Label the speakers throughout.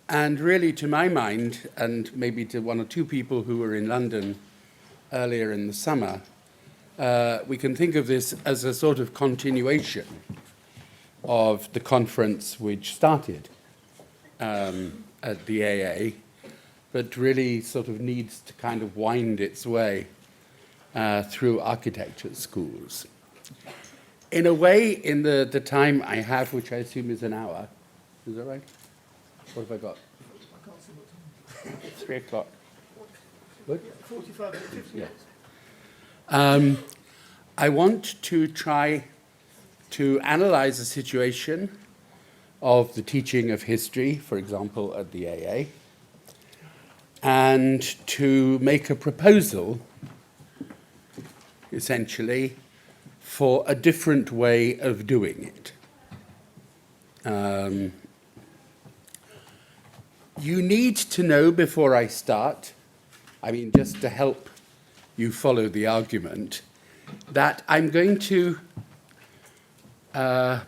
Speaker 1: And really, to my mind, and maybe to one or two people who were in London earlier in the summer, we can think of this as a sort of continuation of the conference which started at the AA, but really sort of needs to kind of wind its way through architecture schools. In a way, in the time I have, which I assume is an hour, is that right? What have I got?
Speaker 2: I can't see what time.
Speaker 1: 3 o'clock. What?
Speaker 2: 45 minutes, 50 minutes.
Speaker 1: I want to try to analyze the situation of the teaching of history, for example, at the AA, and to make a proposal, essentially, for a different way of doing it. You need to know before I start, I mean, just to help you follow the argument, that I'm going to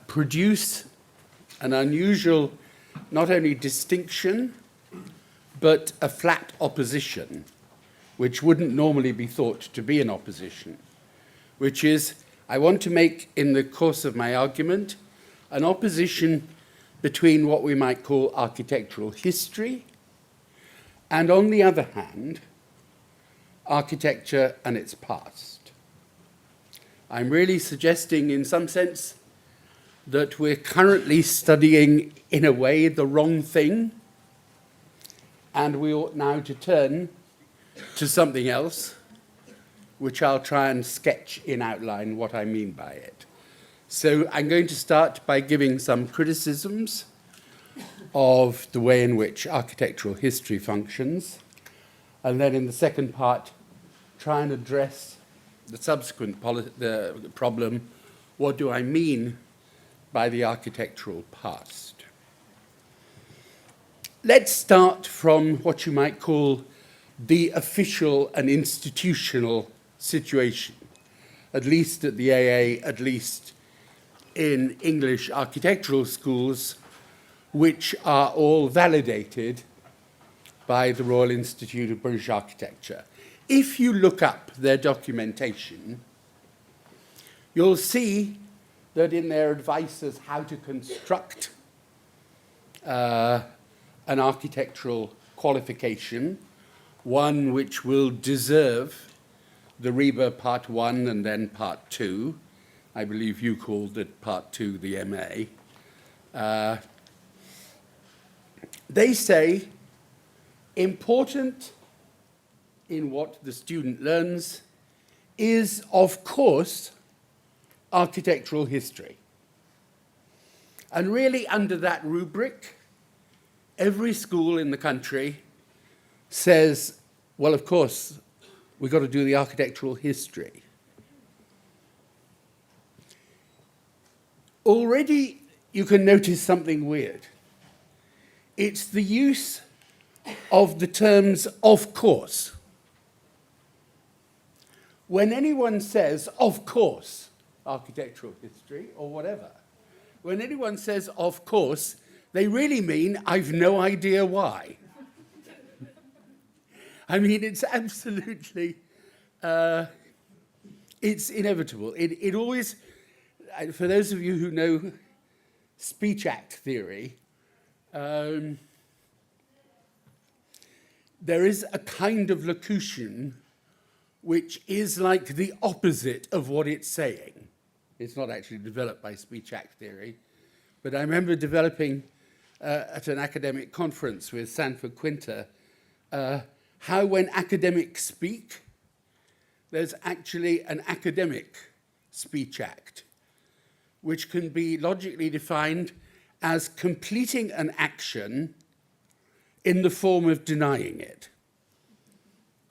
Speaker 1: produce an unusual, not only distinction, but a flat opposition, which wouldn't normally be thought to be an opposition, which is, I want to make, in the course of my argument, an opposition between what we might call architectural history, and on the other hand, architecture and its past. I'm really suggesting, in some sense, that we're currently studying, in a way, the wrong thing, and we ought now to turn to something else, which I'll try and sketch in outline what I mean by it. So I'm going to start by giving some criticisms of the way in which architectural history functions, and then in the second part, try and address the subsequent problem, what do I mean by the architectural past? Let's start from what you might call the official and institutional situation, at least at the AA, at least in English architectural schools, which are all validated by the Royal Institute of British Architecture. If you look up their documentation, you'll see that in their advice as how to construct an architectural qualification, one which will deserve the REBA Part 1 and then Part 2, I believe you called it Part 2 the MA, they say important in what the student learns is, of course, architectural history. And really, under that rubric, every school in the country says, well, of course, we've got to do the architectural history. Already, you can notice something weird. It's the use of the terms "of course." When anyone says, of course, architectural history, or whatever, when anyone says, of course, they really mean, I've no idea why. I mean, it's absolutely, it's inevitable. It always, for those of you who know speech act theory, there is a kind of locution which is like the opposite of what it's saying. It's not actually developed by speech act theory, but I remember developing at an academic conference with Sanford Quinter how when academics speak, there's actually an academic speech act, which can be logically defined as completing an action in the form of denying it.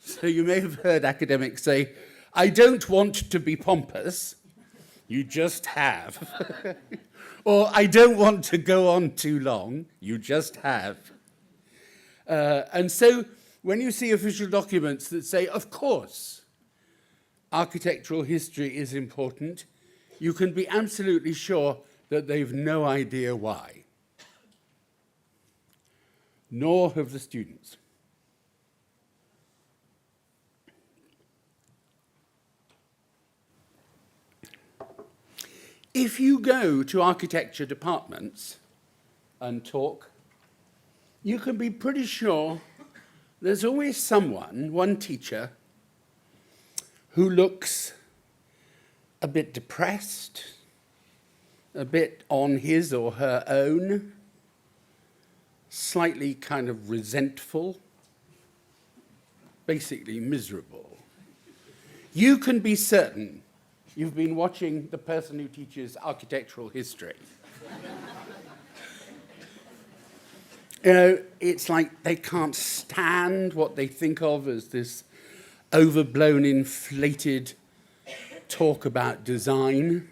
Speaker 1: So you may have heard academics say, I don't want to be pompous, you just have. Or I don't want to go on too long, you just have. And so when you see official documents that say, of course, architectural history is important, you can be absolutely sure that they've no idea why. nor have the students. If you go to architecture departments and talk, you can be pretty sure there's always someone, one teacher, who looks a bit depressed, a bit on his or her own, slightly kind of resentful, basically miserable. You can be certain you've been watching the person who teaches architectural history. You know, it's like they can't stand what they think of as this overblown, inflated talk about design.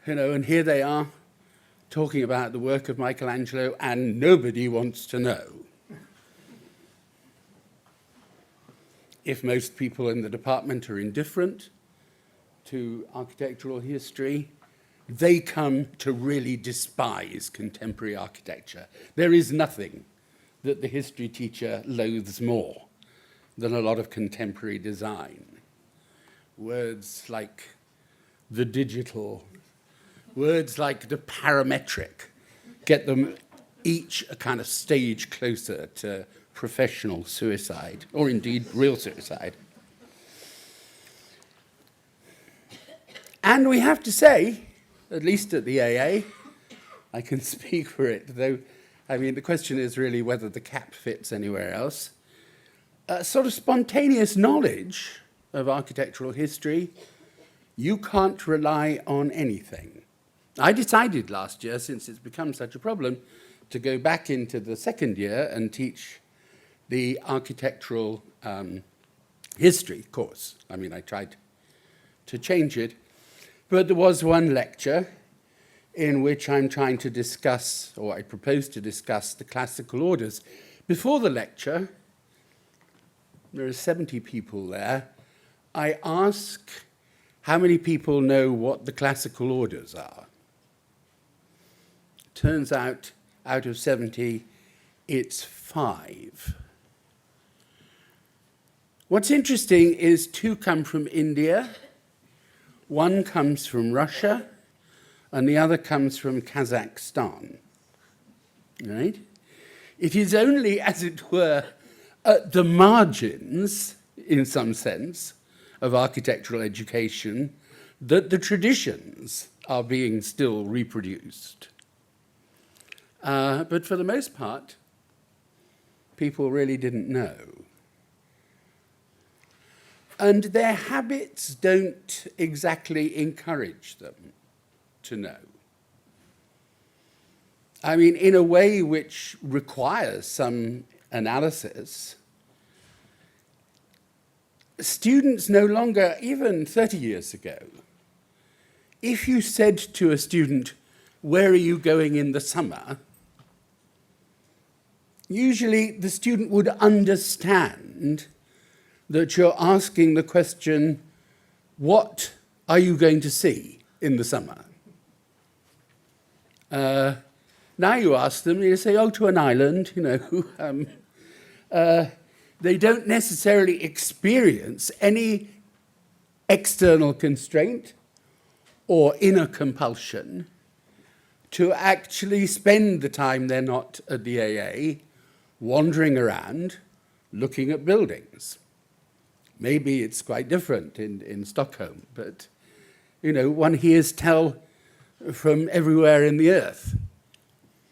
Speaker 1: You know, and here they are talking about the work of Michelangelo, and nobody wants to know. If most people in the department are indifferent to architectural history, they come to really despise contemporary architecture. There is nothing that the history teacher loathes more than a lot of contemporary design. Words like the digital, words like the parametric, get them each a kind of stage closer to professional suicide, or indeed real suicide. And we have to say, at least at the AA, I can speak for it, though, I mean, the question is really whether the cap fits anywhere else. Sort of spontaneous knowledge of architectural history, you can't rely on anything. I decided last year, since it's become such a problem, to go back into the second year and teach the architectural history course. I mean, I tried to change it. But there was one lecture in which I'm trying to discuss, or I propose to discuss, the classical orders. Before the lecture, there are 70 people there. I ask how many people know what the classical orders are. Turns out of 70, it's 5. What's interesting is 2 come from India, 1 comes from Russia, and the other comes from Kazakhstan. Right? It is only, as it were, at the margins, in some sense, of architectural education that the traditions are being still reproduced. But for the most part, people really didn't know. And their habits don't exactly encourage them to know. I mean, in a way which requires some analysis, students no longer, even 30 years ago, if you said to a student, "Where are you going in the summer?" usually the student would understand that you're asking the question, what are you going to see in the summer? Now you ask them, you say, oh, to an island, you know. They don't necessarily experience any external constraint or inner compulsion to actually spend the time they're not at the AA wandering around looking at buildings. Maybe it's quite different in Stockholm, but you know, one hears tell from everywhere in the earth.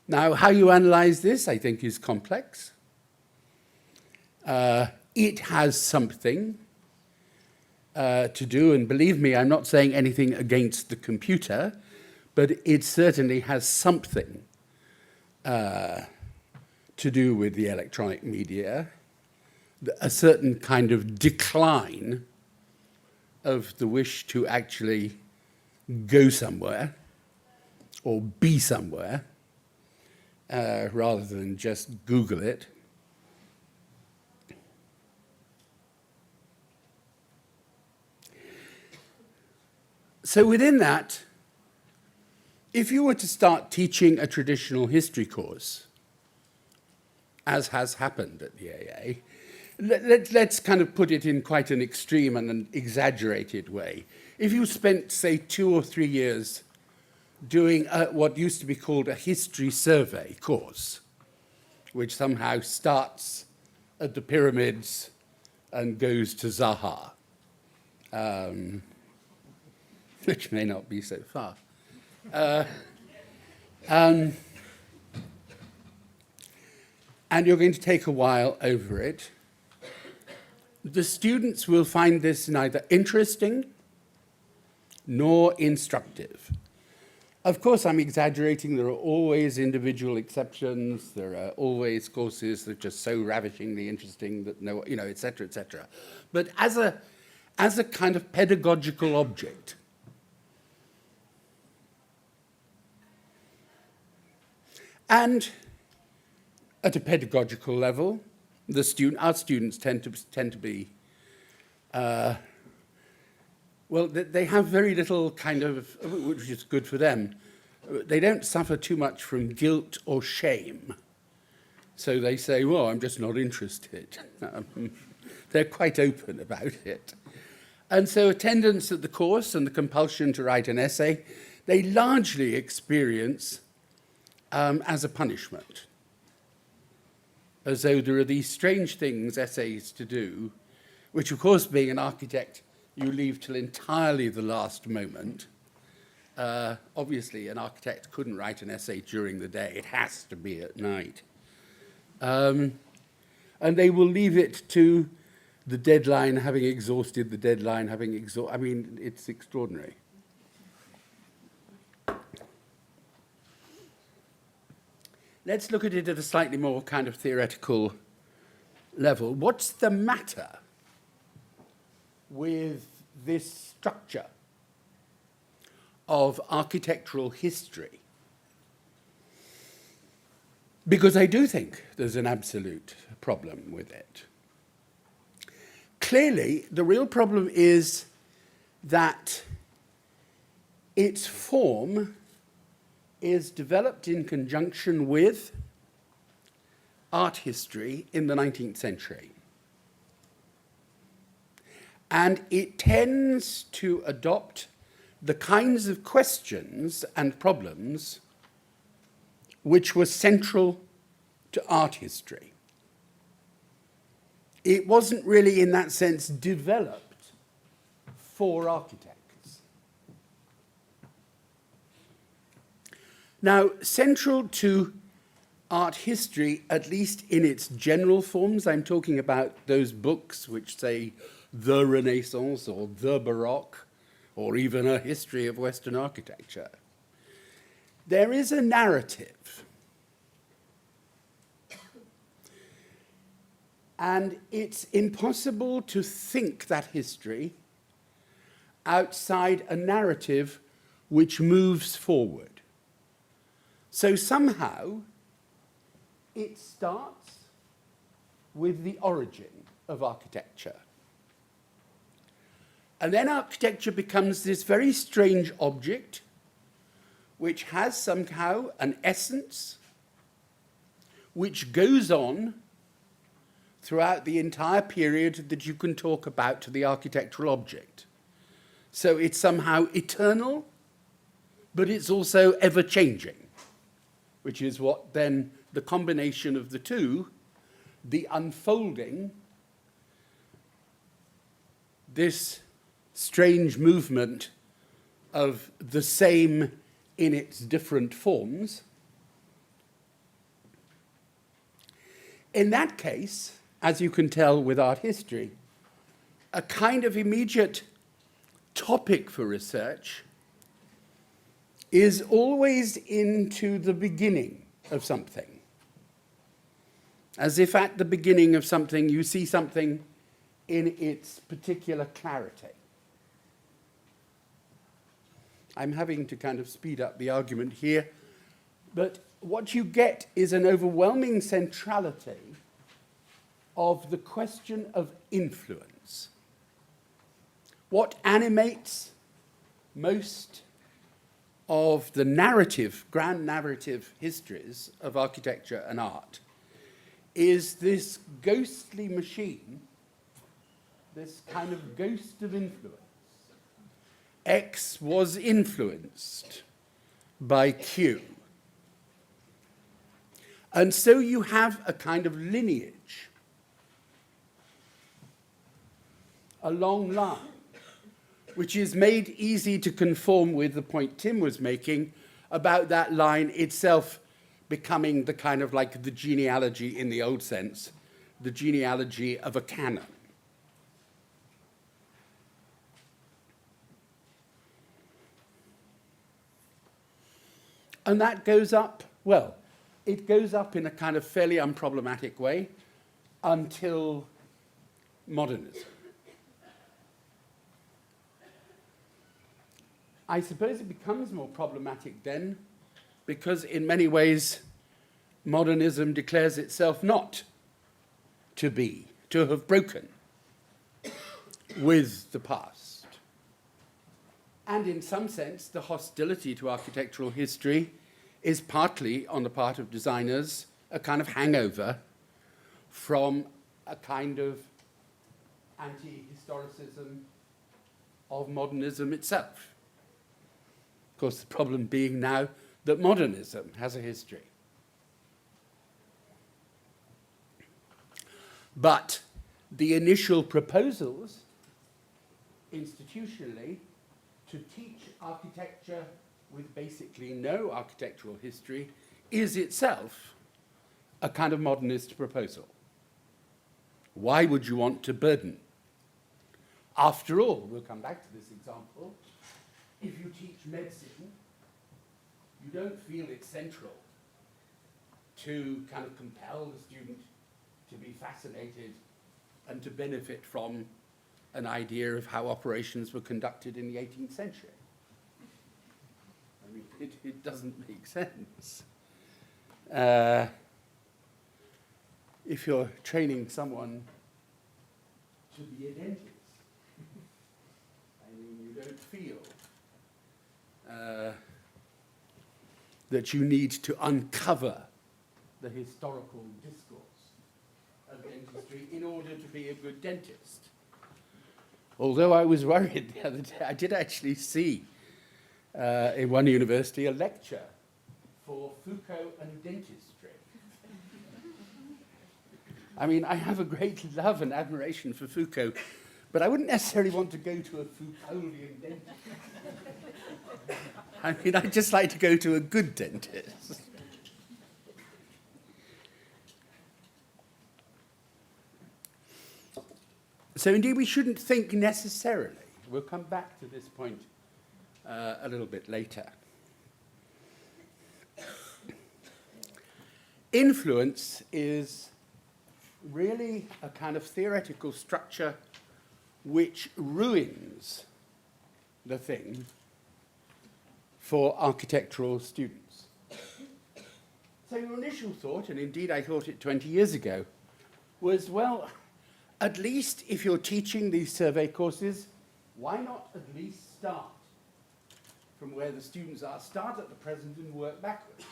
Speaker 1: Now, how you analyze this, I think, is complex. It has something to do, and believe me, I'm not saying anything against the computer, but it certainly has something to do with the electronic media, a certain kind of decline of the wish to actually go somewhere or be somewhere rather than just Google it. So within that, if you were to start teaching a traditional history course, as has happened at the AA. Let's kind of put it in quite an extreme and an exaggerated way. If you spent, say, 2 or 3 years doing what used to be called a history survey course, which somehow starts at the pyramids and goes to Zaha, which may not be so far. And you're going to take a while over it. The students will find this neither interesting nor instructive. Of course, I'm exaggerating. There are always individual exceptions. There are always courses that are just so ravishingly interesting that no, you know, et cetera, et cetera. But as a kind of pedagogical object, and at a pedagogical level, our students tend to be, well, they have very little kind of, which is good for them. They don't suffer too much from guilt or shame. So they say, well, I'm just not interested. They're quite open about it. And so attendance at the course and the compulsion to write an essay, they largely experience as a punishment. As though there are these strange things, essays to do, which, of course, being an architect, you leave till entirely the last moment. Obviously, an architect couldn't write an essay during the day. It has to be at night. And they will leave it to the deadline, having exhausted the deadline, I mean, it's extraordinary. Let's look at it at a slightly more kind of theoretical level. What's the matter with this structure of architectural history? Because I do think there's an absolute problem with it. Clearly, the real problem is that its form is developed in conjunction with art history in the 19th century. And it tends to adopt the kinds of questions and problems which were central to art history. It wasn't really, in that sense, developed for architects. Now, central to art history, at least in its general forms, I'm talking about those books which say the Renaissance or the Baroque, or even a history of Western architecture. There is a narrative. And it's impossible to think that history outside a narrative which moves forward. So somehow, it starts with the origin of architecture. And then architecture becomes this very strange object which has somehow an essence which goes on throughout the entire period that you can talk about to the architectural object. So it's somehow eternal, but it's also ever-changing, which is what then the combination of the two, the unfolding, this strange movement of the same in its different forms. In that case, as you can tell with art history, a kind of immediate topic for research is always into the beginning of something. As if at the beginning of something you see something in its particular clarity. I'm having to kind of speed up the argument here, but what you get is an overwhelming centrality of the question of influence. What animates most of the narrative, grand narrative histories of architecture and art is this ghostly machine, this kind of ghost of influence. X was influenced by Q. And so you have a kind of lineage, a long line, which is made easy to conform with the point Tim was making about that line itself becoming the kind of like the genealogy in the old sense, the genealogy of a canon. And that goes up, well, it goes up in a kind of fairly unproblematic way until modernism. I suppose it becomes more problematic then because in many ways modernism declares itself not to be, to have broken with the past. And in some sense, the hostility to architectural history is partly, on the part of designers, a kind of hangover from a kind of anti-historicism of modernism itself. Of course, the problem being now that modernism has a history. But the initial proposals, institutionally, to teach architecture with basically no architectural history is itself a kind of modernist proposal. Why would you want to burden? After all, we'll come back to this example, if you teach medicine, you don't feel it's central to kind of compel the student to be fascinated and to benefit from an idea of how operations were conducted in the 18th century. I mean, it doesn't make sense. If you're training someone to be a dentist, I mean, you don't feel that you need to uncover the historical discourse of dentistry in order to be a good dentist. Although I was worried the other day, I did actually see in one university a lecture for Foucault and dentistry. I mean, I have a great love and admiration for Foucault, but I wouldn't necessarily want to go to a Foucauldian dentist. I mean, I'd just like to go to a good dentist. So indeed, we shouldn't think necessarily. We'll come back to this point a little bit later. Influence is really a kind of theoretical structure which ruins the thing for architectural students. So your initial thought, and indeed I thought it 20 years ago, was, well, at least if you're teaching these survey courses, why not at least start from where the students are, start at the present and work backwards?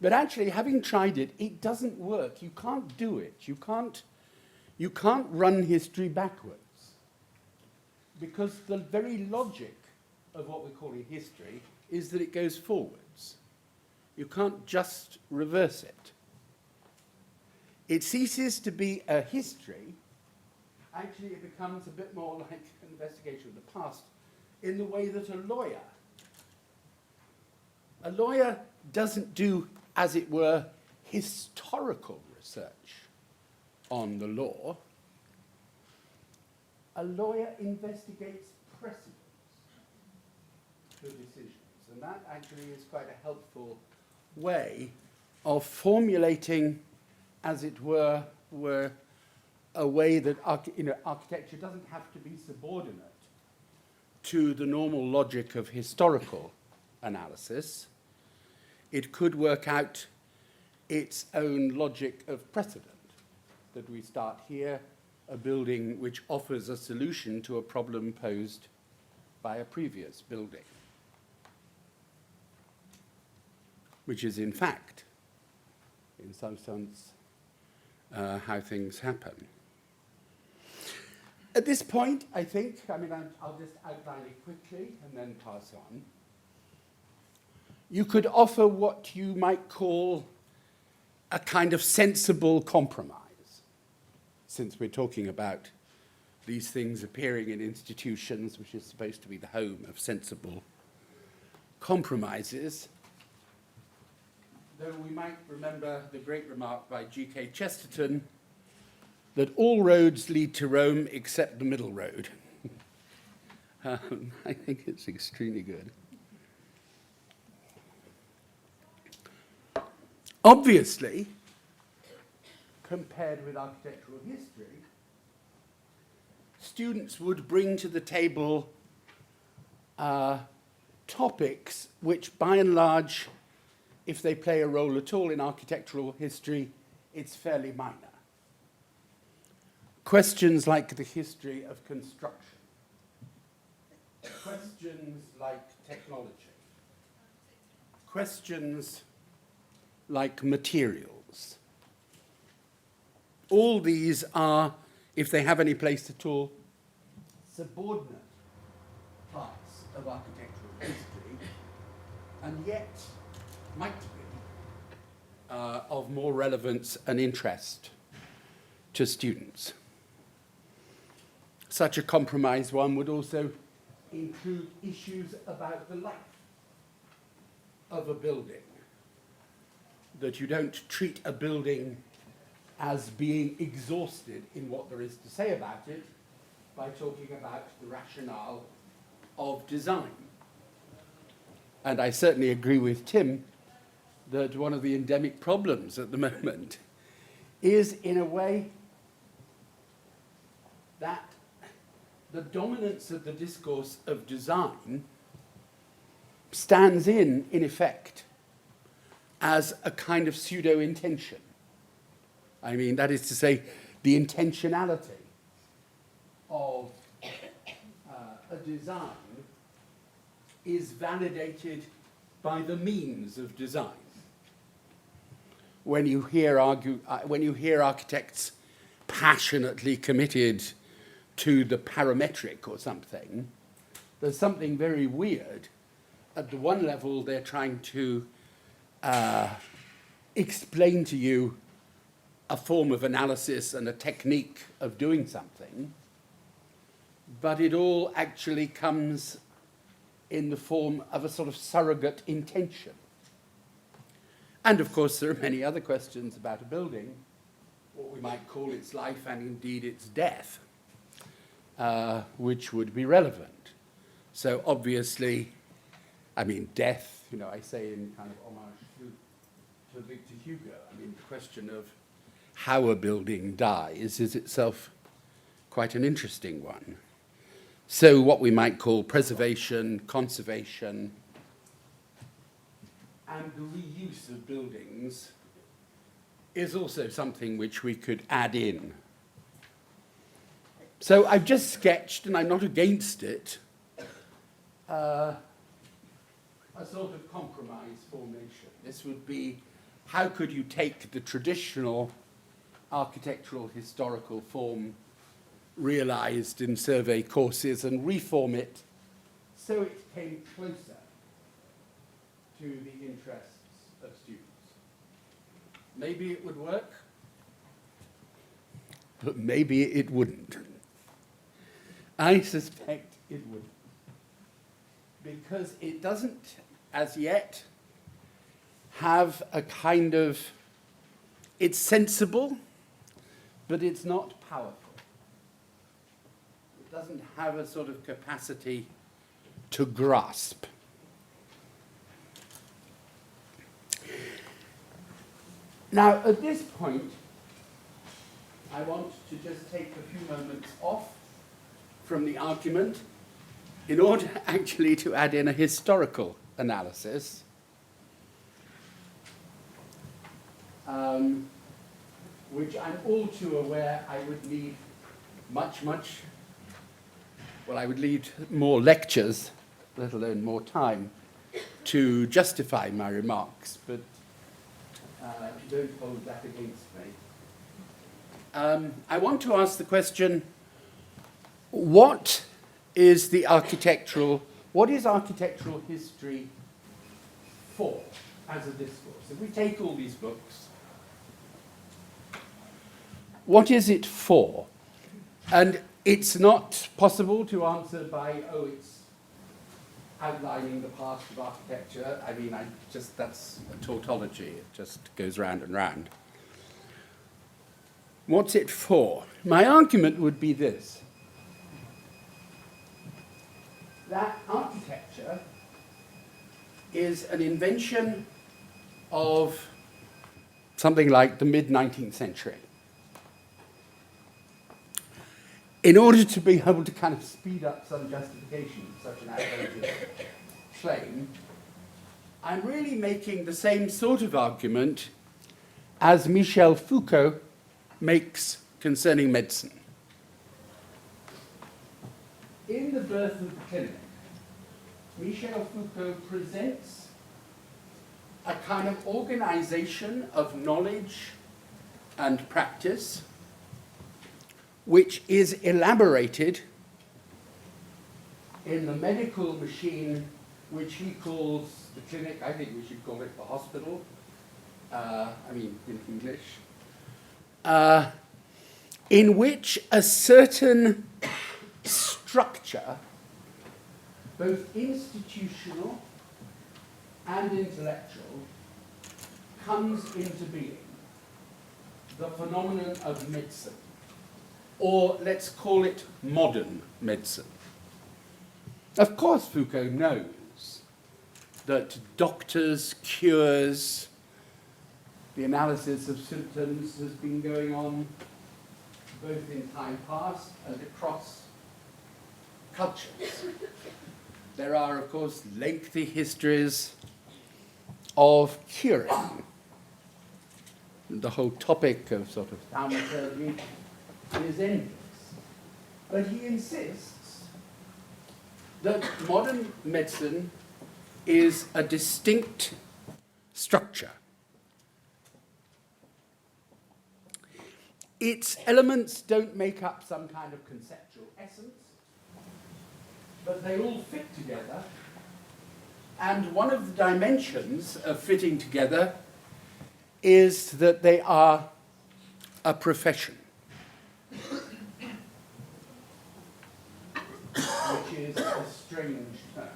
Speaker 1: But actually, having tried it, it doesn't work. You can't do it. You can't run history backwards. Because the very logic of what we're calling history is that it goes forwards. You can't just reverse it. It ceases to be a history. Actually, it becomes a bit more like an investigation of the past in the way that a lawyer doesn't do, as it were, historical research on the law. A lawyer investigates precedents for decisions. And that actually is quite a helpful way of formulating, as it were a way that architecture doesn't have to be subordinate to the normal logic of historical analysis. It could work out its own logic of precedent, that we start here, a building which offers a solution to a problem posed by a previous building, which is in fact in some sense, how things happen. At this point, I think, I'll just outline it quickly and then pass on. You could offer what you might call a kind of sensible compromise, since we're talking about these things appearing in institutions, which is supposed to be the home of sensible compromises. Though we might remember the great remark by G.K. Chesterton that all roads lead to Rome except the middle road. I think it's extremely good. Obviously, compared with architectural history, students would bring to the table topics which, by and large, if they play a role at all in architectural history, it's fairly minor. Questions like the history of construction, questions like technology, questions like materials. All these are, if they have any place at all, subordinate parts of architectural history, and yet might be of more relevance and interest to students. Such a compromise one would also include issues about the life of a building, that you don't treat a building as being exhausted in what there is to say about it by talking about the rationale of design. And I certainly agree with Tim that one of the endemic problems at the moment is, in a way, that the dominance of the discourse of design stands in effect, as a kind of pseudo-intention. I mean, that is to say, the intentionality of a design is validated by the means of design. When you hear architects passionately committed to the parametric or something, there's something very weird. At the one level, they're trying to explain to you a form of analysis and a technique of doing something, but it all actually comes in the form of a sort of surrogate intention. And of course, there are many other questions about a building, what we might call its life and indeed its death, which would be relevant. So obviously, I mean, death, I say in kind of homage to Victor Hugo. I mean, the question of how a building dies is itself quite an interesting one. So what we might call preservation, conservation, and the reuse of buildings is also something which we could add in. So I've just sketched, and I'm not against it, a sort of compromise formation. This would be, how could you take the traditional architectural historical form realized in survey courses and reform it so it came closer to the interests of students? Maybe it would work, but maybe it wouldn't. I suspect it wouldn't, because it doesn't, as yet, have a kind of, it's sensible, but it's not powerful. It doesn't have a sort of capacity to grasp. Now, at this point, I want to just take a few moments off from the argument in order actually to add in a historical analysis, which I'm all too aware I would need I would need more lectures, let alone more time, to justify my remarks. But Don't hold that against me. I want to ask the question, what is architectural history for as a discourse? If we take all these books, what is it for? And it's not possible to answer by, it's outlining the past of architecture. I mean, that's a tautology. It just goes round and round. What's it for? My argument would be this: that architecture is an invention of something like the mid-19th century. In order to be able to kind of speed up some justification of such an outrageous claim, I'm really making the same sort of argument as Michel Foucault makes concerning medicine. In The Birth of the Clinic, Michel Foucault presents a kind of organization of knowledge and practice which is elaborated in the medical machine which he calls the clinic. I think we should call it the hospital, in English, in which a certain structure, both institutional and intellectual, comes into being, the phenomenon of medicine. Or let's call it modern medicine. Of course, Foucault knows that doctors, cures, the analysis of symptoms has been going on both in time past and across cultures. There are, of course, lengthy histories of curing. The whole topic of sort of thaumaturgy is endless. But he insists that modern medicine is a distinct structure. Its elements don't make up some kind of conceptual essence, but they all fit together. And one of the dimensions of fitting together is that they are a profession, which is a strange term.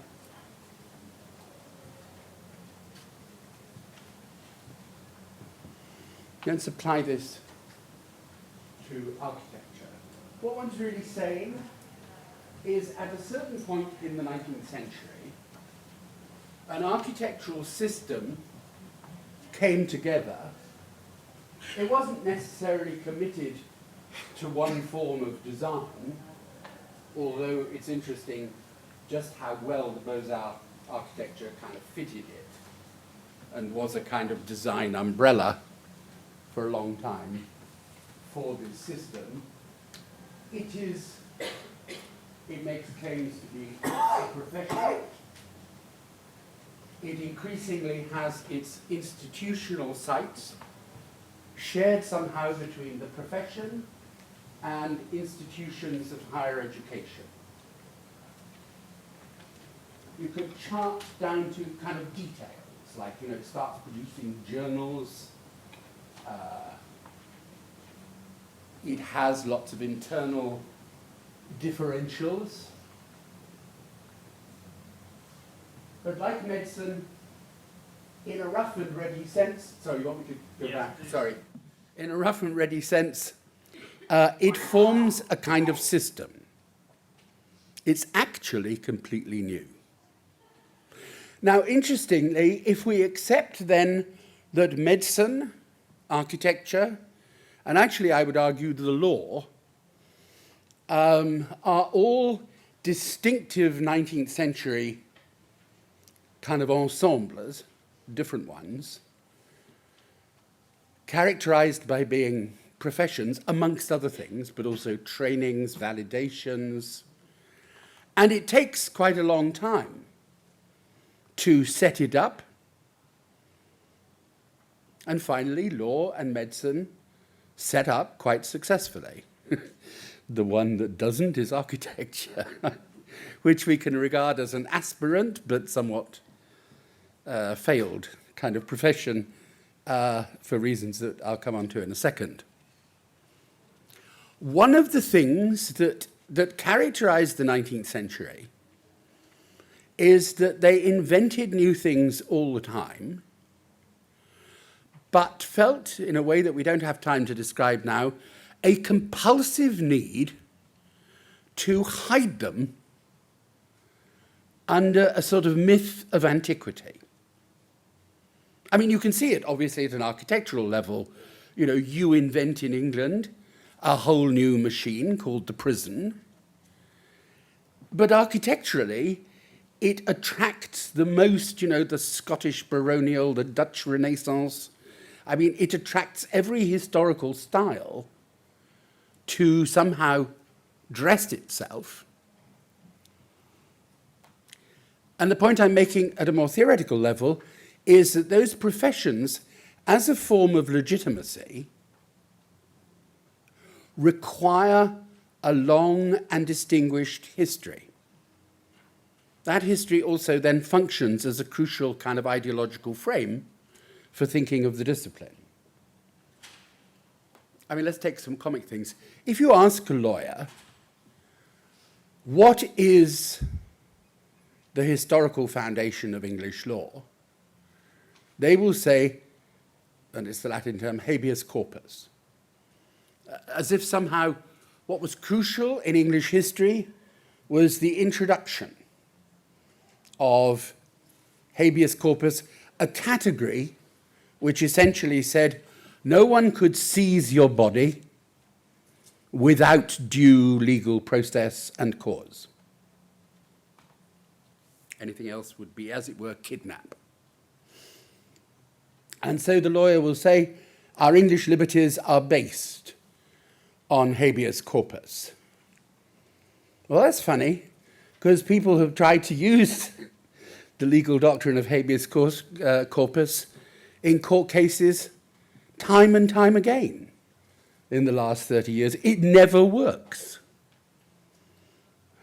Speaker 1: Let's apply this to architecture. What one's really saying is, at a certain point in the 19th century, an architectural system came together. It wasn't necessarily committed to one form of design, although it's interesting just how well the Beaux-Arts architecture kind of fitted it and was a kind of design umbrella for a long time for this system. It makes claims to be a profession. It increasingly has its institutional sites shared somehow between the profession and institutions of higher education. You could chart down to kind of details, like, it starts producing journals. It has lots of internal differentials. But like medicine, in a rough and ready sense, sorry, you want me to go back? Sorry. In a rough and ready sense, it forms a kind of system. It's actually completely new. Now, interestingly, if we accept then that medicine, architecture, and actually I would argue the law, are all distinctive 19th century kind of ensembles, different ones, characterized by being professions, amongst other things, but also trainings, validations. And it takes quite a long time to set it up And finally, law and medicine set up quite successfully. The one that doesn't is architecture, which we can regard as an aspirant but somewhat failed kind of profession for reasons that I'll come on to in a second. One of the things that characterized the 19th century is that they invented new things all the time, but felt, in a way that we don't have time to describe now, a compulsive need to hide them under a sort of myth of antiquity. I mean, you can see it, obviously, at an architectural level. You know, you invent in England a whole new machine called the prison. But architecturally, it attracts the most, you know, the Scottish baronial, the Dutch Renaissance. I mean, it attracts every historical style to somehow dress itself. And the point I'm making at a more theoretical level is that those professions, as a form of legitimacy, require a long and distinguished history. That history also then functions as a crucial kind of ideological frame for thinking of the discipline. I mean, let's take some comic things. If you ask a lawyer, what is the historical foundation of English law, they will say, and it's the Latin term, habeas corpus, as if somehow what was crucial in English history was the introduction of habeas corpus, a category which essentially said no one could seize your body without due legal process and cause. Anything else would be, as it were, kidnap. And so the lawyer will say, our English liberties are based on habeas corpus. Well, that's funny, because people have tried to use the legal doctrine of habeas corpus in court cases time and time again in the last 30 years. It never works.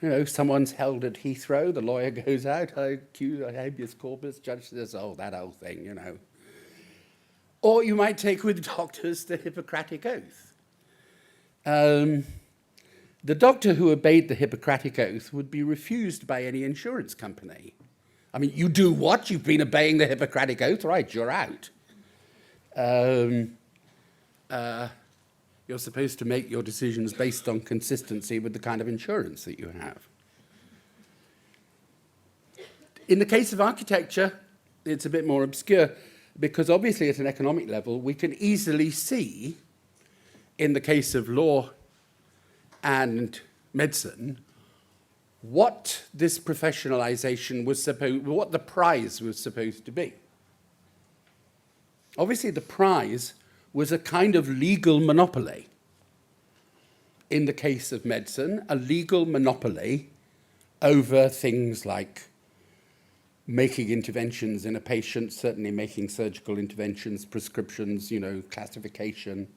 Speaker 1: You know, someone's held at Heathrow, the lawyer goes out, I accuse habeas corpus, judge says, oh, that old thing, you know. Or you might take with doctors the Hippocratic Oath. The doctor who obeyed the Hippocratic Oath would be refused by any insurance company. I mean, you do what? You've been obeying the Hippocratic Oath? Right, you're out. You're supposed to make your decisions based on consistency with the kind of insurance that you have. In the case of architecture, it's a bit more obscure, because obviously at an economic level, we can easily see, in the case of law and medicine, what this professionalization was what the prize was supposed to be. Obviously, the prize was a kind of legal monopoly. In the case of medicine, a legal monopoly over things like making interventions in a patient, certainly making surgical interventions, prescriptions, you know, classification.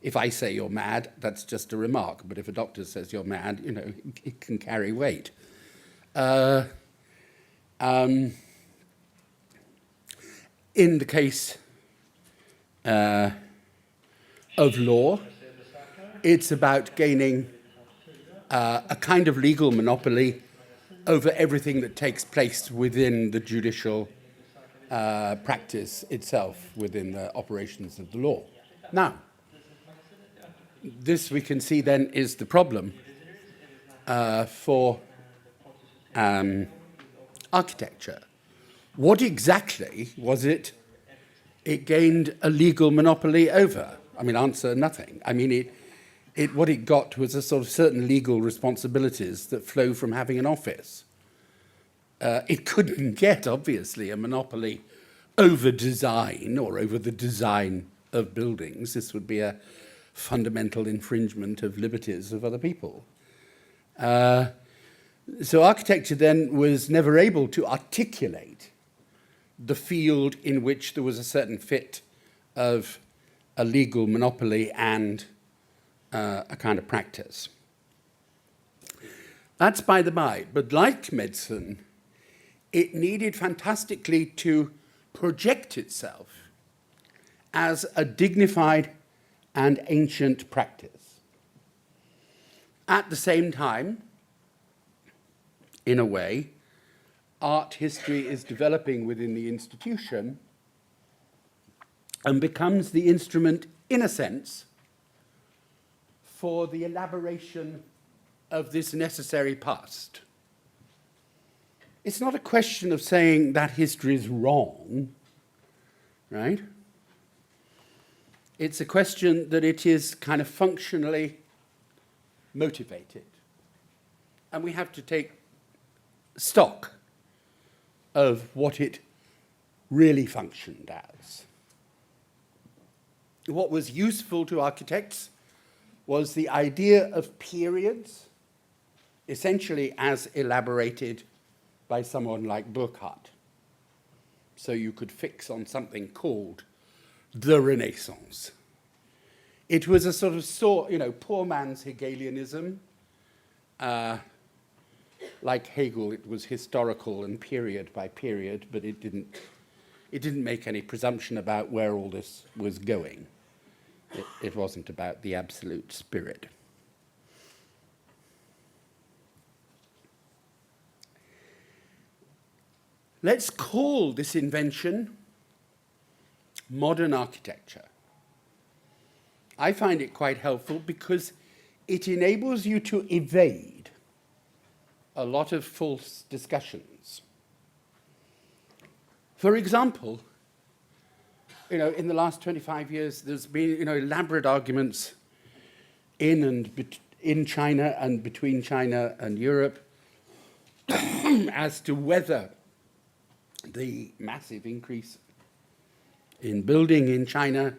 Speaker 1: If I say you're mad, that's just a remark. But if a doctor says you're mad, you know, it can carry weight. In the case of law, it's about gaining a kind of legal monopoly over everything that takes place within the judicial practice itself, within the operations of the law. Now, this we can see then is the problem for architecture. What exactly was it gained a legal monopoly over? I mean, answer, nothing. I mean, what it got was a sort of certain legal responsibilities that flow from having an office. It couldn't get, obviously, a monopoly over design or over the design of buildings. This would be a fundamental infringement of liberties of other people. So architecture then was never able to articulate the field in which there was a certain fit of a legal monopoly and a kind of practice. That's by the by, but like medicine, it needed fantastically to project itself as a dignified and ancient practice. At the same time, in a way, art history is developing within the institution and becomes the instrument, in a sense, for the elaboration of this necessary past. It's not a question of saying that history is wrong, right? It's a question that it is kind of functionally motivated. And we have to take stock of what it really functioned as. What was useful to architects was the idea of periods, essentially as elaborated by someone like Burckhardt. So you could fix on something called the Renaissance. It was a sort of, poor man's Hegelianism. Like Hegel, it was historical and period by period, but it didn't make any presumption about where all this was going. It wasn't about the absolute spirit. Let's call this invention modern architecture. I find it quite helpful because it enables you to evade a lot of false discussions. For example, in the last 25 years, there's been, elaborate arguments in China and between China and Europe as to whether the massive increase in building in China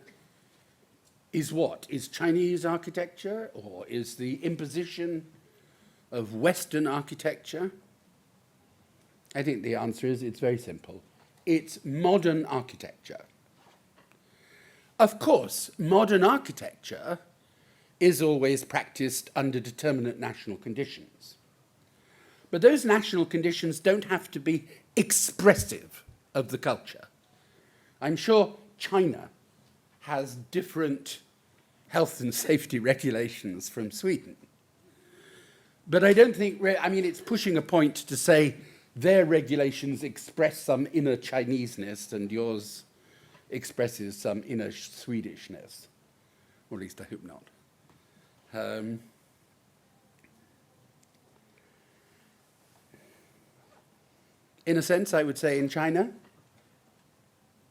Speaker 1: is what? Is Chinese architecture, or is the imposition of Western architecture? I think the answer is it's very simple. It's modern architecture. Of course, modern architecture is always practiced under determinate national conditions. But those national conditions don't have to be expressive of the culture. I'm sure China has different health and safety regulations from Sweden. But I don't think, it's pushing a point to say their regulations express some inner Chineseness and yours expresses some inner Swedishness. Or at least I hope not. In a sense, I would say in China,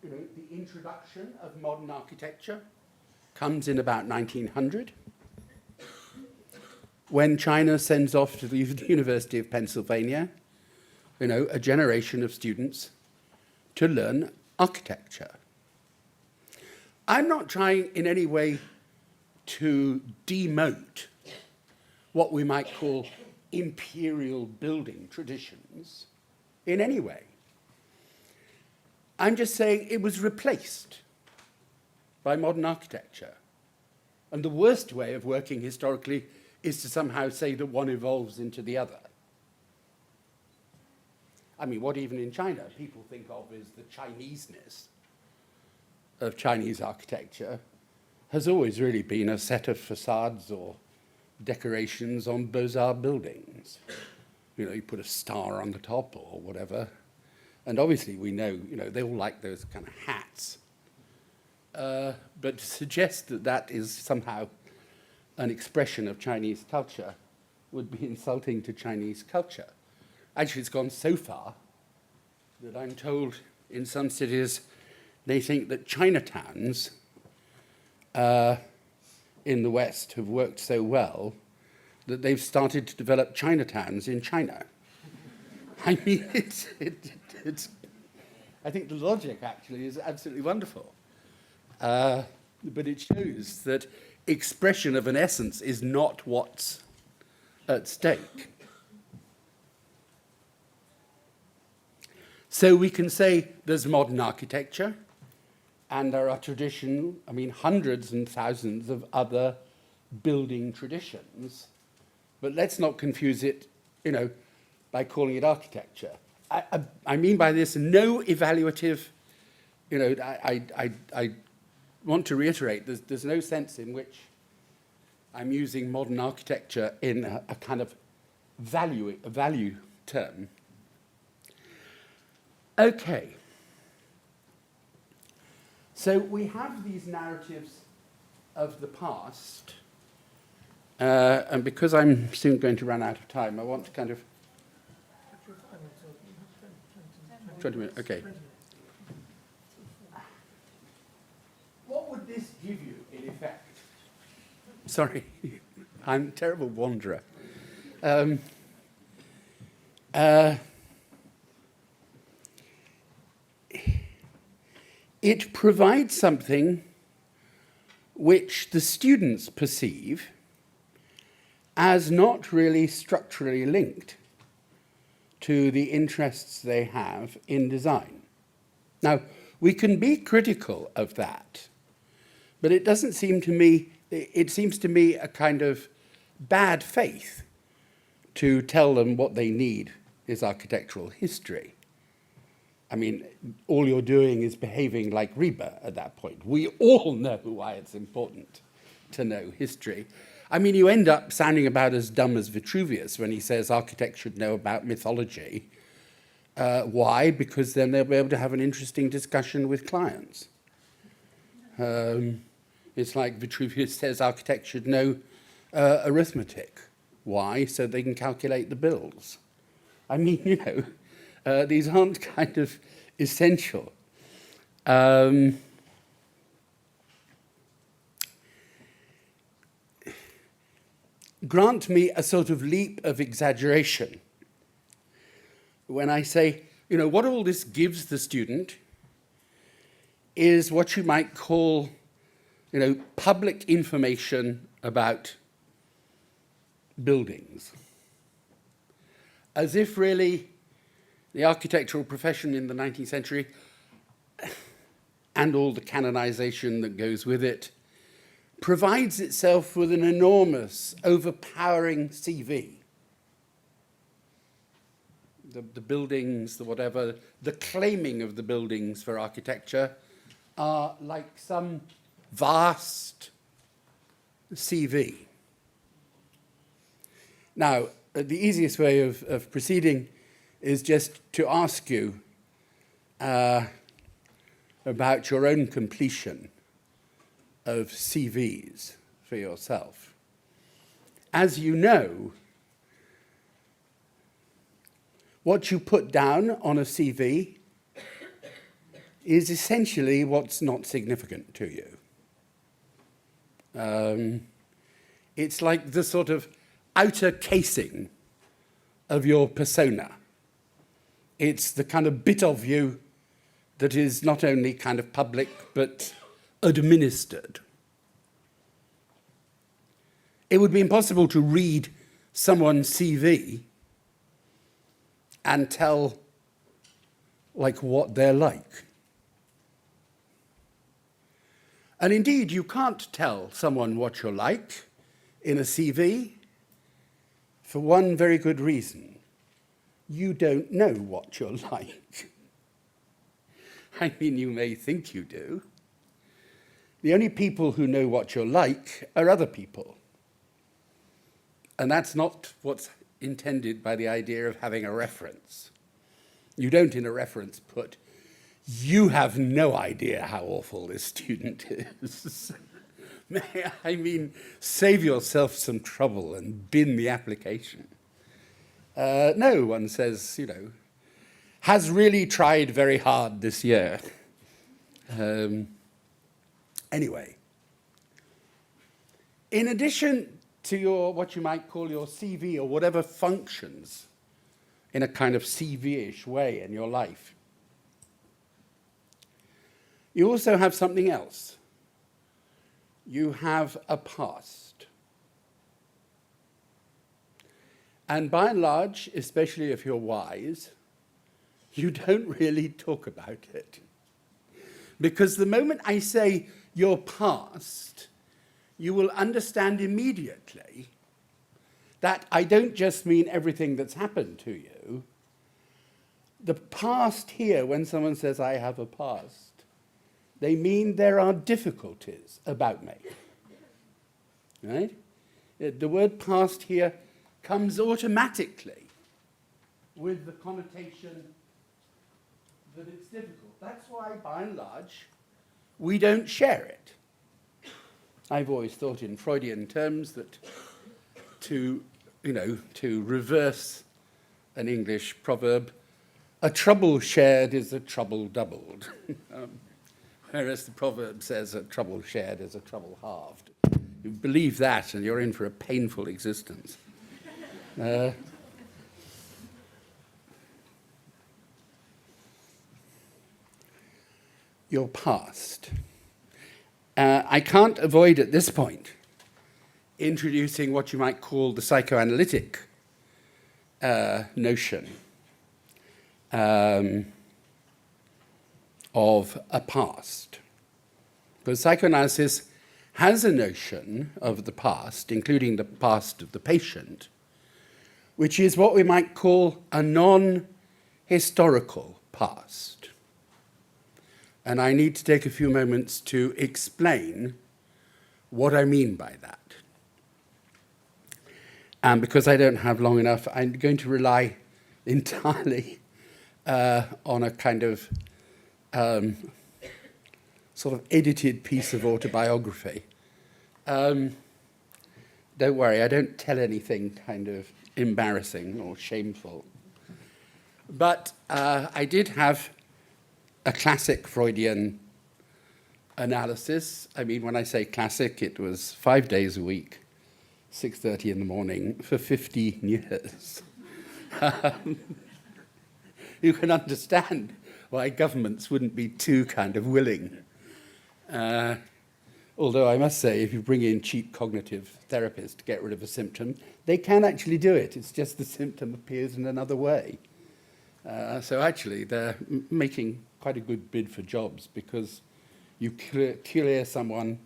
Speaker 1: the introduction of modern architecture comes in about 1900, when China sends off to the University of Pennsylvania, a generation of students to learn architecture. I'm not trying in any way to demote what we might call imperial building traditions in any way. I'm just saying it was replaced by modern architecture. And the worst way of working historically is to somehow say that one evolves into the other. What even in China people think of as the Chineseness of Chinese architecture has always really been a set of facades or decorations on Beaux-Arts buildings. You put a star on the top or whatever. And obviously we know, they all like those kind of hats. But to suggest that that is somehow an expression of Chinese culture would be insulting to Chinese culture. Actually, it's gone so far that I'm told in some cities they think that Chinatowns in the West have worked so well that they've started to develop Chinatowns in China. I think the logic actually is absolutely wonderful. But it shows that expression of an essence is not what's at stake. So we can say there's modern architecture, And there are hundreds and thousands of other building traditions. But let's not confuse it, by calling it architecture. I mean by this no evaluative, I want to reiterate, there's no sense in which I'm using modern architecture in a kind of value term. Okay. So we have these narratives of the past, and because I'm soon going to run out of time, I want to kind of... 20 minutes, okay. What would this give you, in effect? Sorry, I'm a terrible wanderer. It provides something which the students perceive as not really structurally linked to the interests they have in design. Now, we can be critical of that, but it doesn't seem to me, it seems to me a kind of bad faith to tell them what they need is architectural history. I mean, all you're doing is behaving like Reba at that point. We all know why it's important to know history. I mean, you end up sounding about as dumb as Vitruvius when he says architects should know about mythology. Why? Because then they'll be able to have an interesting discussion with clients. It's like Vitruvius says architects should know arithmetic. Why? So they can calculate the bills. I mean, these aren't kind of essential. Grant me a sort of leap of exaggeration when I say, what all this gives the student is what you might call, public information about buildings. As if really the architectural profession in the 19th century and all the canonization that goes with it provides itself with an enormous, overpowering CV. The buildings, the whatever, the claiming of the buildings for architecture are like some vast CV. Now, the easiest way of proceeding is just to ask you about your own completion of CVs for yourself. As you know, what you put down on a CV is essentially what's not significant to you. It's like the sort of outer casing of your persona. It's the kind of bit of you that is not only kind of public, but administered. It would be impossible to read someone's CV and tell, what they're like. And indeed, you can't tell someone what you're like in a CV for one very good reason. You don't know what you're like. I mean, you may think you do. The only people who know what you're like are other people. And that's not what's intended by the idea of having a reference. You don't, in a reference, put, you have no idea how awful this student is. I mean, save yourself some trouble and bin the application. No, one says, has really tried very hard this year. Anyway, in addition to your, what you might call your CV or whatever functions in a kind of CV-ish way in your life, you also have something else. You have a past. And by and large, especially if you're wise, you don't really talk about it. Because the moment I say your past, you will understand immediately that I don't just mean everything that's happened to you. The past here, when someone says I have a past, they mean there are difficulties about me. Right? The word past here comes automatically with the connotation that it's difficult. That's why, by and large, we don't share it. I've always thought in Freudian terms that to reverse an English proverb, a trouble shared is a trouble doubled. Whereas the proverb says a trouble shared is a trouble halved. You believe that and you're in for a painful existence. Your past. I can't avoid at this point introducing what you might call the psychoanalytic notion of a past. Because psychoanalysis has a notion of the past, including the past of the patient, which is what we might call a non-historical past. And I need to take a few moments to explain what I mean by that. And because I don't have long enough, I'm going to rely entirely on a kind of sort of edited piece of autobiography. Don't worry, I don't tell anything kind of embarrassing or shameful. But I did have a classic Freudian analysis. I mean, when I say classic, it was 5 days a week, 6:30 in the morning for 15 years. You can understand why governments wouldn't be too kind of willing. Although I must say, if you bring in cheap cognitive therapists to get rid of a symptom, they can actually do it. It's just the symptom appears in another way. So actually, they're making quite a good bid for jobs because you clear someone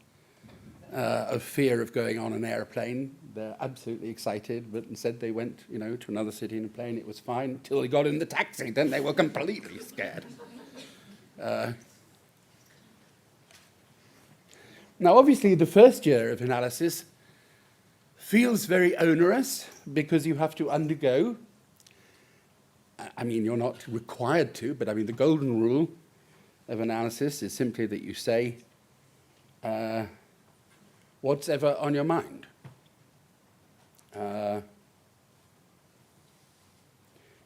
Speaker 1: of fear of going on an airplane. They're absolutely excited, but instead they went, to another city in a plane. It was fine until they got in the taxi. Then they were completely scared. Now, obviously, the first year of analysis feels very onerous because you have to undergo. I mean, you're not required to, but I mean, the golden rule of analysis is simply that you say what's ever on your mind.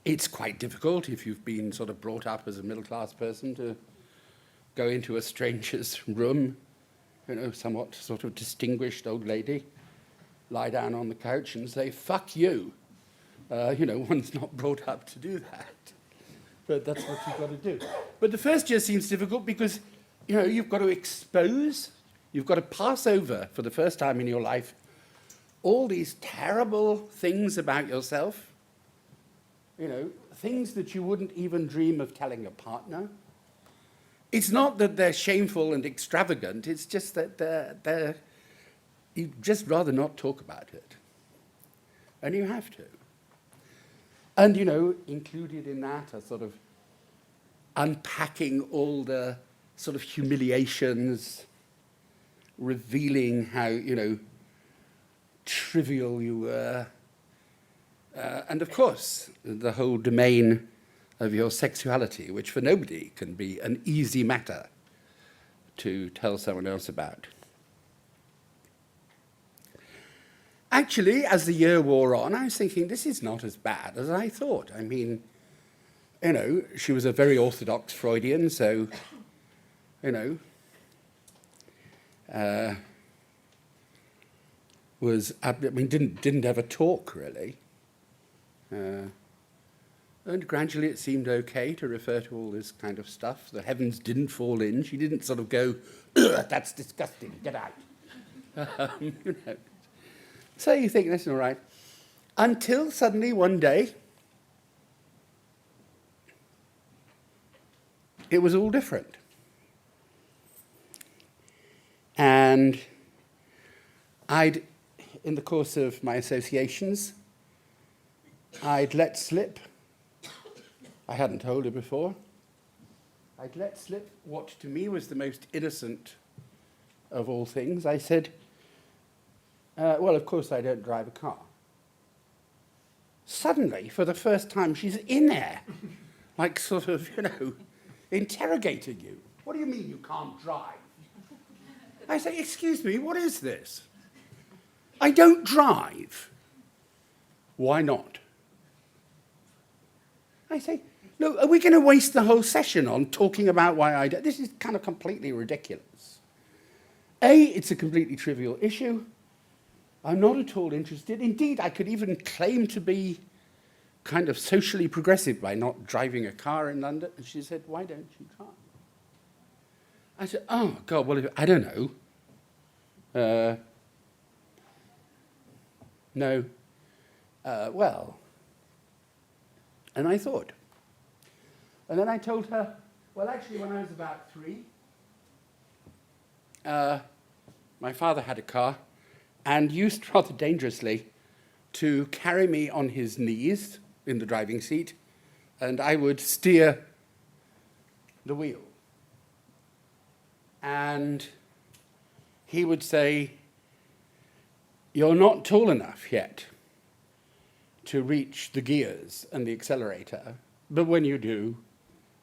Speaker 1: It's quite difficult if you've been sort of brought up as a middle-class person to go into a stranger's room, somewhat sort of distinguished old lady, lie down on the couch and say, "Fuck you." One's not brought up to do that. But that's what you've got to do. But the first year seems difficult because, you've got to expose, you've got to pass over for the first time in your life all these terrible things about yourself, things that you wouldn't even dream of telling a partner. It's not that they're shameful and extravagant, it's just that you'd just rather not talk about it. And you have to. And, included in that are sort of unpacking all the sort of humiliations, revealing how, trivial you were. And, of course, the whole domain of your sexuality, which for nobody can be an easy matter to tell someone else about. Actually, as the year wore on, I was thinking, this is not as bad as I thought. I mean, she was a very orthodox Freudian, so, didn't ever talk, really. And gradually it seemed okay to refer to all this kind of stuff. The heavens didn't fall in. She didn't sort of go, "Ugh, that's disgusting, get out." So you think, that's all right. Until suddenly one day, it was all different. And in the course of my associations, I'd let slip, I hadn't told her before, I'd let slip what to me was the most innocent of all things. I said, well, of course I don't drive a car. Suddenly, for the first time, she's in there, like sort of, interrogating you. What do you mean you can't drive? I say, excuse me, what is this? I don't drive. Why not? I say, look, are we going to waste the whole session on talking about why I don't? This is kind of completely ridiculous. A, it's a completely trivial issue. I'm not at all interested. Indeed, I could even claim to be kind of socially progressive by not driving a car in London. And she said, why don't you drive? I said, oh, God, well, I don't know. No. Well. And I thought. And then I told her, well, actually, when I was about 3, my father had a car and used rather dangerously to carry me on his knees in the driving seat, and I would steer the wheel. And he would say, you're not tall enough yet to reach the gears and the accelerator, but when you do,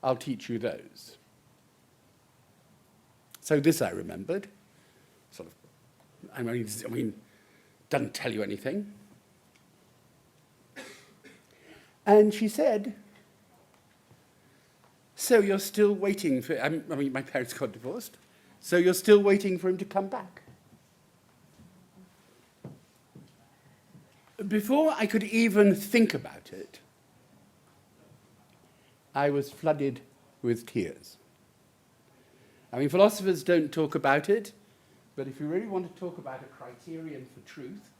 Speaker 1: I'll teach you those. So this I remembered. Sort of, I mean, doesn't tell you anything. And she said, so you're still waiting for, I mean, my parents got divorced, so you're still waiting for him to come back? Before I could even think about it, I was flooded with tears. I mean, philosophers don't talk about it, but if you really want to talk about a criterion for truth,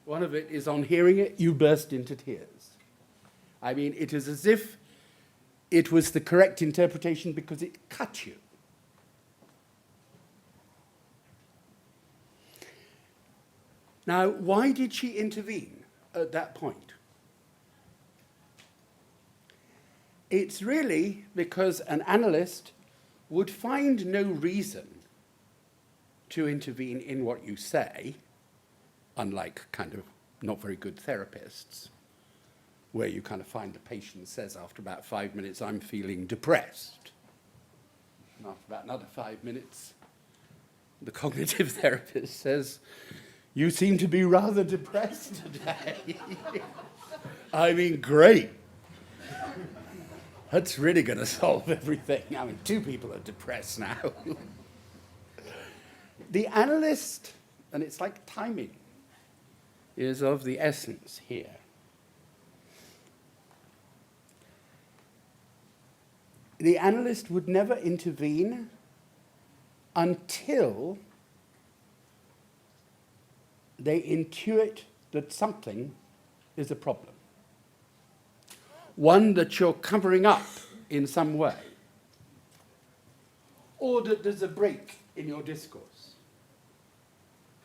Speaker 1: one of it is on hearing it, you burst into tears. I mean, it is as if it was the correct interpretation because it cut you. Now, why did she intervene at that point? It's really because an analyst would find no reason to intervene in what you say, unlike kind of not very good therapists, where you kind of find the patient says after about 5 minutes, I'm feeling depressed. And after about another 5 minutes, the cognitive therapist says, you seem to be rather depressed today. I mean, great. That's really going to solve everything. I mean, 2 people are depressed now. The analyst, and it's like timing, is of the essence here. The analyst would never intervene until they intuit that something is a problem. One that you're covering up in some way, or that there's a break in your discourse,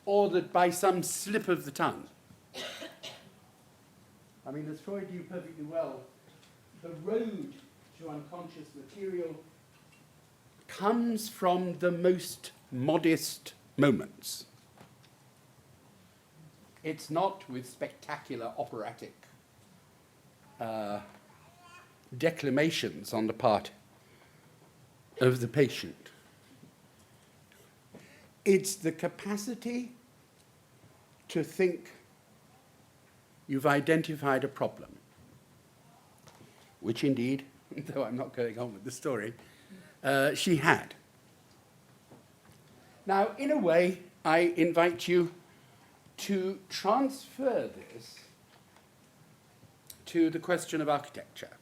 Speaker 1: or that by some slip of the tongue. I mean, as Freud knew perfectly well, the road to unconscious material comes from the most modest moments. It's not with spectacular operatic declamations on the part of the patient. It's the capacity to think you've identified a problem, which indeed, though I'm not going on with the story, she had. Now, in a way, I invite you to transfer this to the question of architecture.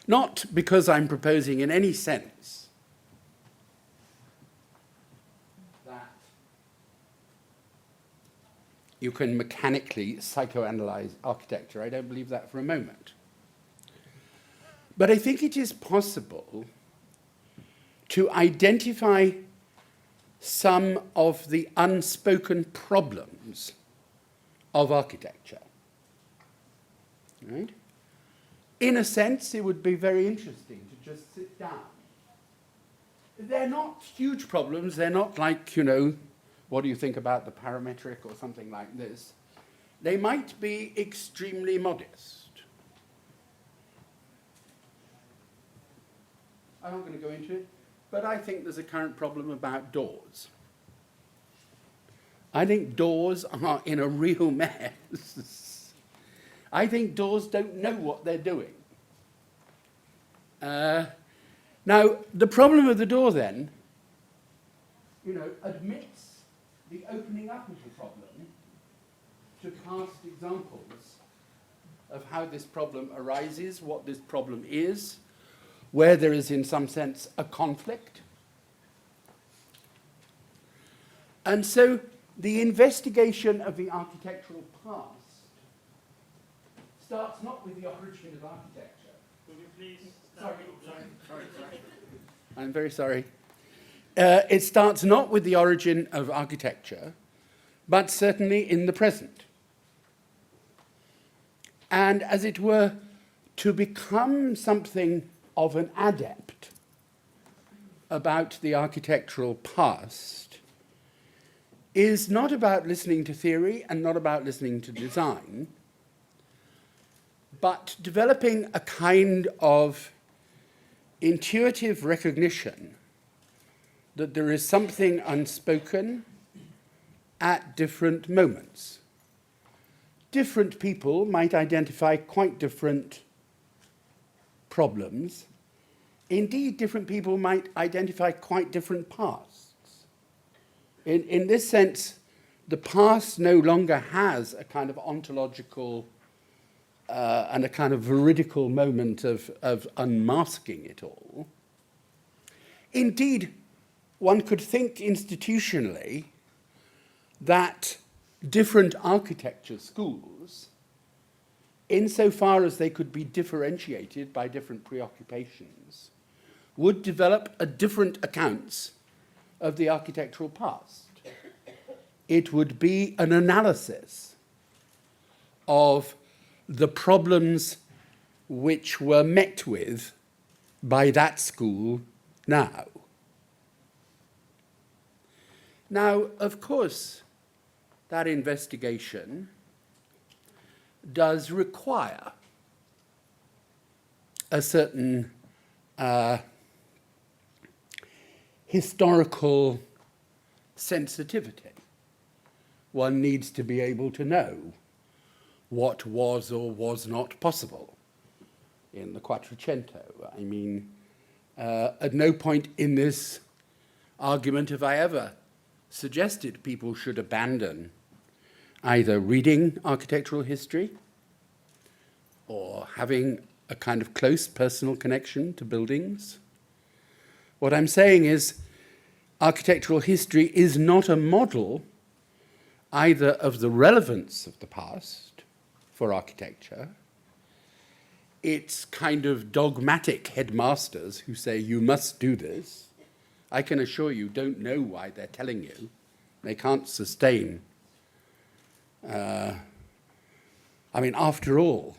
Speaker 1: Not because I'm proposing in any sense that you can mechanically psychoanalyze architecture. I don't believe that for a moment. But I think it is possible to identify some of the unspoken problems of architecture. Right? In a sense, it would be very interesting to just sit down. They're not huge problems. They're not like, what do you think about the parametric or something like this. They might be extremely modest. I'm not going to go into it, but I think there's a current problem about doors. I think doors are in a real mess. I think doors don't know what they're doing. Now, the problem of the door then, admits the opening up of the problem to past examples of how this problem arises, what this problem is, where there is, in some sense, a conflict. And so the investigation of the architectural past starts not with the origin of architecture.
Speaker 2: Could you please...
Speaker 1: Sorry. I'm very sorry. It starts not with the origin of architecture, but certainly in the present. And as it were, to become something of an adept about the architectural past is not about listening to theory and not about listening to design, but developing a kind of intuitive recognition that there is something unspoken at different moments. Different people might identify quite different problems. Indeed, different people might identify quite different pasts. In this sense, the past no longer has a kind of ontological and a kind of veridical moment of unmasking it all. Indeed, one could think institutionally that different architecture schools, insofar as they could be differentiated by different preoccupations, would develop a different accounts of the architectural past. It would be an analysis of the problems which were met with by that school now. Now, of course, that investigation does require a certain historical sensitivity. One needs to be able to know what was or was not possible in the Quattrocento. I mean, at no point in this argument have I ever suggested people should abandon either reading architectural history or having a kind of close personal connection to buildings. What I'm saying is architectural history is not a model either of the relevance of the past for architecture. It's kind of dogmatic headmasters who say, you must do this. I can assure you don't know why they're telling you. They can't sustain. I mean, after all,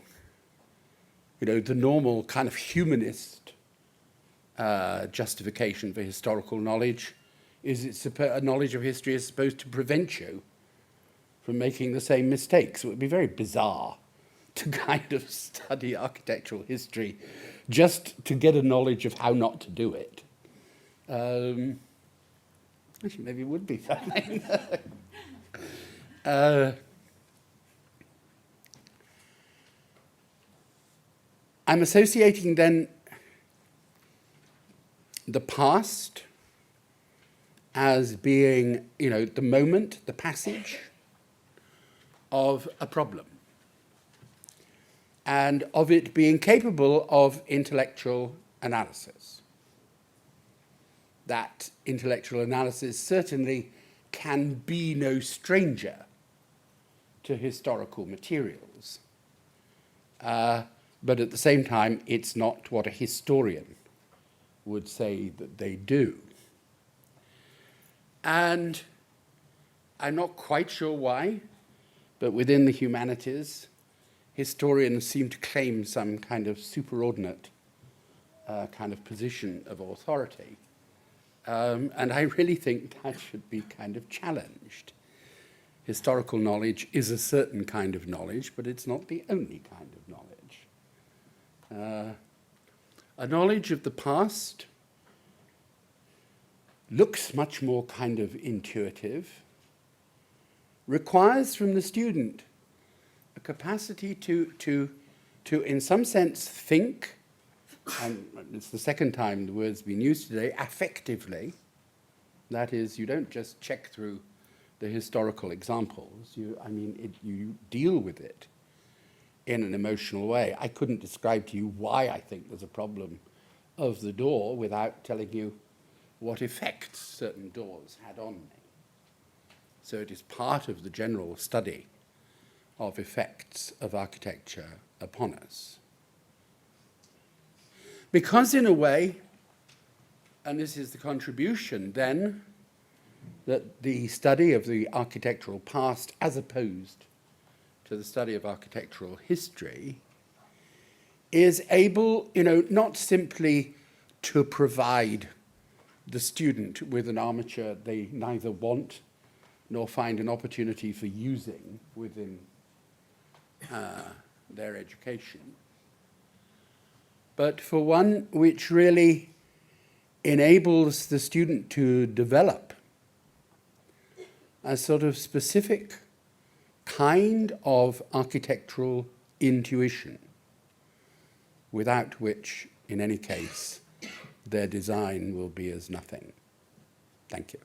Speaker 1: the normal kind of humanist justification for historical knowledge is a knowledge of history is supposed to prevent you from making the same mistakes. It would be very bizarre to kind of study architectural history just to get a knowledge of how not to do it. Actually, maybe it would be something. I'm associating then the past as being, the moment, the passage of a problem, and of it being capable of intellectual analysis. That intellectual analysis certainly can be no stranger to historical materials. But at the same time, it's not what a historian would say that they do. And I'm not quite sure why, but within the humanities, historians seem to claim some kind of superordinate kind of position of authority. And I really think that should be kind of challenged. Historical knowledge is a certain kind of knowledge, but it's not the only kind of knowledge. A knowledge of the past looks much more kind of intuitive, requires from the student a capacity to in some sense, think, and it's the second time the word's been used today, affectively. That is, you don't just check through the historical examples. You deal with it in an emotional way. I couldn't describe to you why I think there's a problem of the door without telling you what effects certain doors had on me. So it is part of the general study of effects of architecture upon us. Because in a way, and this is the contribution then, that the study of the architectural past as opposed to the study of architectural history is able, not simply to provide the student with an armature they neither want nor find an opportunity for using within their education, but for one which really enables the student to develop a sort of specific kind of architectural intuition, without which, in any case, their design will be as nothing. Thank you.